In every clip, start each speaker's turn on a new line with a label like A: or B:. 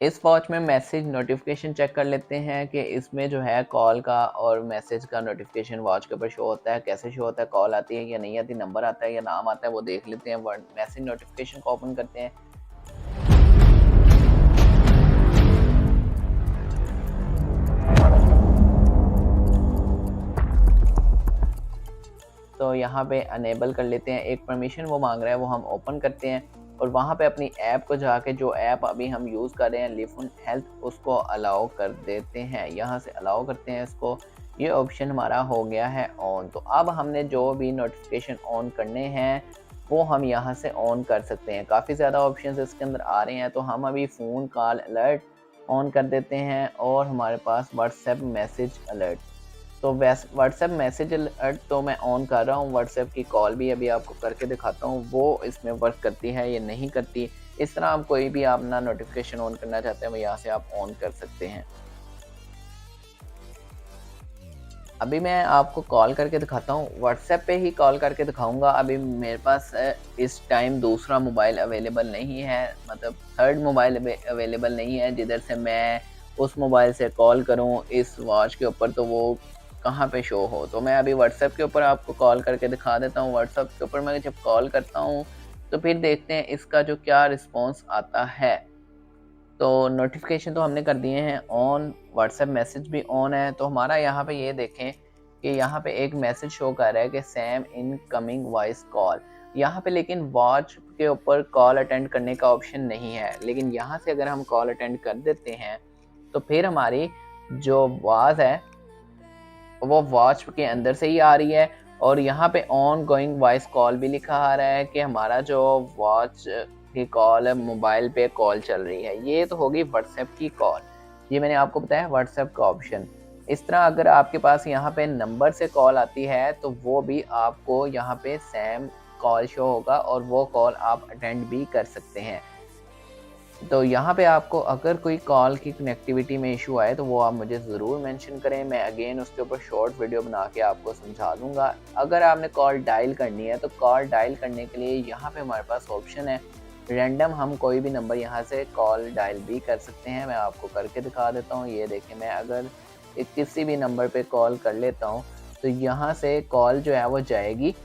A: इस वॉच में message notification check कर लेते हैं कि इसमें जो है कॉल का और मैसेज का नोटिफिकेशन वॉच के ऊपर शो होता है, कैसे शो होता है, कॉल आती है या नहीं आती, नंबर आता है या नाम आता है, वो देख लेते हैं। मैसेज नोटिफिकेशन को ओपन करते हैं। तो यहाँ पे अनेबल कर लेते हैं, एक परमिशन वो मांग रहा है वो हम ओपन करते हैं और वहाँ पे अपनी ऐप को जाके जो ऐप अभी हम यूज़ कर रहे हैं लिफुन हेल्थ, उसको अलाउ कर देते हैं। यहाँ से अलाउ करते हैं इसको, ये ऑप्शन हमारा हो गया है ऑन। तो अब हमने जो भी नोटिफिकेशन ऑन करने हैं वो हम यहाँ से ऑन कर सकते हैं। काफ़ी ज़्यादा ऑप्शंस इसके अंदर आ रहे हैं, तो हम अभी फ़ोन कॉल अलर्ट ऑन कर देते हैं और हमारे पास व्हाट्सएप मैसेज अलर्ट। तो व्हाट्सएप मैसेज अलर्ट तो मैं ऑन कर रहा हूँ। व्हाट्सएप की कॉल भी अभी आपको करके दिखाता हूँ वो इसमें वर्क करती है या नहीं करती। इस तरह आप कोई भी अपना नोटिफिकेशन ऑन करना चाहते हैं वो यहाँ से आप ऑन कर सकते हैं। अभी मैं आपको कॉल करके दिखाता हूँ, व्हाट्सएप पे ही कॉल करके दिखाऊंगा। अभी मेरे पास इस टाइम दूसरा मोबाइल अवेलेबल नहीं है, मतलब थर्ड मोबाइल अवेलेबल नहीं है जिधर से मैं उस मोबाइल से कॉल करूँ इस वॉच के ऊपर, तो वो कहाँ पे शो हो। तो मैं अभी व्हाट्सएप के ऊपर आपको कॉल करके दिखा देता हूँ। व्हाट्सएप के ऊपर मैं जब कॉल करता हूँ तो फिर देखते हैं इसका जो क्या रिस्पॉन्स आता है। तो नोटिफिकेशन तो हमने कर दिए हैं ऑन, व्हाट्सएप मैसेज भी ऑन है। तो हमारा यहाँ पे ये देखें कि यहाँ पे एक मैसेज शो कर रहा है कि सैम इनकमिंग वॉइस कॉल। यहाँ पे लेकिन वॉच के ऊपर कॉल अटेंड करने का ऑप्शन नहीं है, लेकिन यहाँ से अगर हम कॉल अटेंड कर देते हैं तो फिर हमारी जो आवाज़ है वो वॉच के अंदर से ही आ रही है। और यहाँ पे ऑन गोइंग वॉइस कॉल भी लिखा आ रहा है कि हमारा जो वॉच की कॉल है, मोबाइल पे कॉल चल रही है। ये तो होगी व्हाट्सएप की कॉल, ये मैंने आपको बताया व्हाट्सएप का ऑप्शन। इस तरह अगर आपके पास यहाँ पे नंबर से कॉल आती है तो वो भी आपको यहाँ पे सैम कॉल शो होगा और वो कॉल आप अटेंड भी कर सकते हैं। तो यहाँ पे आपको अगर कोई कॉल की कनेक्टिविटी में इशू आए तो वो आप मुझे ज़रूर मेंशन करें, मैं अगेन उसके ऊपर शॉर्ट वीडियो बना के आपको समझा दूंगा। अगर आपने कॉल डायल करनी है तो कॉल डायल करने के लिए यहाँ पे हमारे पास ऑप्शन है रैंडम, हम कोई भी नंबर यहाँ से कॉल डायल भी कर सकते हैं। मैं आपको करके दिखा देता हूँ। ये देखिए, मैं अगर किसी भी नंबर पे कॉल कर लेता हूँ तो यहाँ से कॉल जो है वो जाएगी,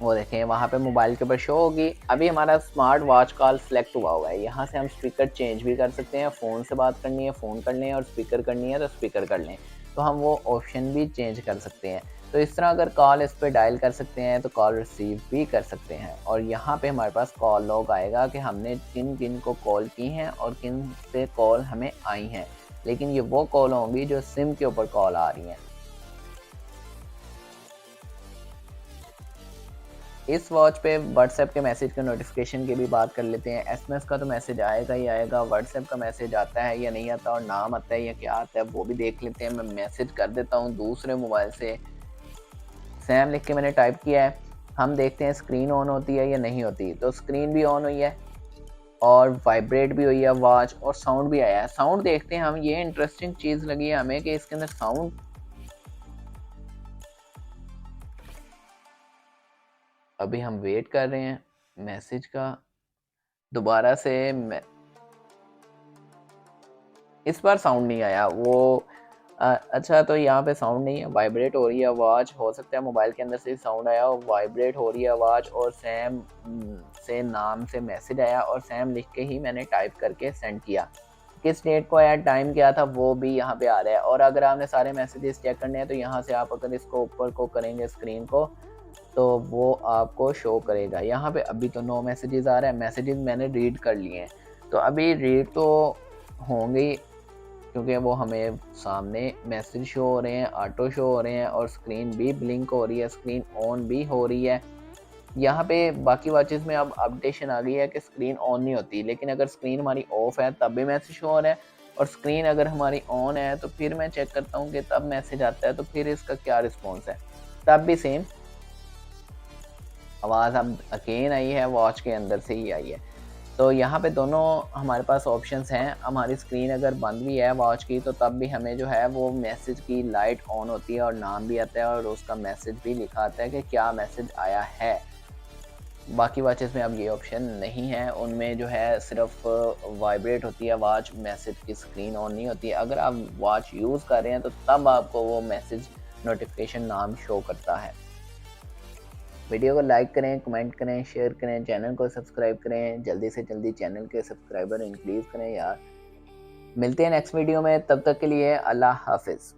A: वो देखें वहाँ पे मोबाइल के ऊपर शो होगी। अभी हमारा स्मार्ट वॉच कॉल सेलेक्ट हुआ है। यहाँ से हम स्पीकर चेंज भी कर सकते हैं, फ़ोन से बात करनी है फ़ोन कर लें और स्पीकर करनी है तो स्पीकर कर लें, तो हम वो ऑप्शन भी चेंज कर सकते हैं। तो इस तरह अगर कॉल इस पर डायल कर सकते हैं तो कॉल रिसीव भी कर सकते हैं। और यहाँ पे हमारे पास कॉल लॉग आएगा कि हमने किन किन को कॉल की हैं और किन से कॉल हमें आई हैं। लेकिन ये वो कॉल होंगी जो सिम के ऊपर कॉल आ रही हैं। इस वॉच पे व्हाट्सएप के मैसेज के नोटिफिकेशन की भी बात कर लेते हैं। एसएमएस का तो मैसेज आएगा ही आएगा, व्हाट्सएप का मैसेज आता है या नहीं आता और नाम आता है या क्या आता है वो भी देख लेते हैं। मैं मैसेज कर देता हूँ दूसरे मोबाइल से, सैम लिख के मैंने टाइप किया है। हम देखते हैं स्क्रीन ऑन होती है या नहीं होती। तो स्क्रीन भी ऑन हुई है और वाइब्रेट भी हुई है वॉच और साउंड भी आया है। साउंड देखते हैं हम, ये इंटरेस्टिंग चीज़ लगी है हमें कि इसके अंदर साउंड, अभी हम वेट कर रहे हैं मैसेज का दोबारा से। इस बार साउंड नहीं आया वो अच्छा, तो यहाँ पे साउंड नहीं है, वाइब्रेट हो रही है आवाज़। हो सकता है मोबाइल के अंदर से साउंड आया और वाइब्रेट हो रही है आवाज़ और सैम से नाम से मैसेज आया और सैम लिख के ही मैंने टाइप करके सेंड किया। किस डेट को आया, टाइम क्या था, वो भी यहाँ पे आ रहा है। और अगर आपने सारे मैसेजेस चेक करने हैं तो यहाँ से आप अगर इसको ऊपर को करेंगे स्क्रीन को तो वो आपको शो करेगा। यहाँ पे अभी तो नो मैसेजेस आ रहा है, मैसेजेस मैंने रीड कर लिए हैं। तो अभी रीड तो होंगे क्योंकि वो हमें सामने मैसेज शो हो रहे हैं, ऑटो शो हो रहे हैं और स्क्रीन भी ब्लिंक हो रही है, स्क्रीन ऑन भी हो रही है। यहाँ पे बाकी वॉचेस में अब अपडेशन आ गई है कि स्क्रीन ऑन नहीं होती, लेकिन अगर स्क्रीन हमारी ऑफ है तब भी मैसेज शो हो रहा है और स्क्रीन अगर हमारी ऑन है तो फिर मैं चेक करता हूँ कि तब मैसेज आता है तो फिर इसका क्या रिस्पॉन्स है। तब भी सेम आवाज़ अब अगेन आई है, वॉच के अंदर से ही आई है। तो यहाँ पे दोनों हमारे पास ऑप्शंस हैं। हमारी स्क्रीन अगर बंद भी है वॉच की तो तब भी हमें जो है वो मैसेज की लाइट ऑन होती है और नाम भी आता है और उसका मैसेज भी लिखा आता है कि क्या मैसेज आया है। बाकी वॉचेस में अब ये ऑप्शन नहीं है, उनमें जो है सिर्फ वाइब्रेट होती है आवाज़, मैसेज की स्क्रीन ऑन नहीं होती है। अगर आप वॉच यूज़ कर रहे हैं तो तब आपको वो मैसेज नोटिफिकेशन नाम शो करता है। वीडियो को लाइक करें, कमेंट करें, शेयर करें, चैनल को सब्सक्राइब करें, जल्दी से जल्दी चैनल के सब्सक्राइबर इंक्रीज़ करें यार। मिलते हैं नेक्स्ट वीडियो में, तब तक के लिए अल्लाह हाफ़िज़।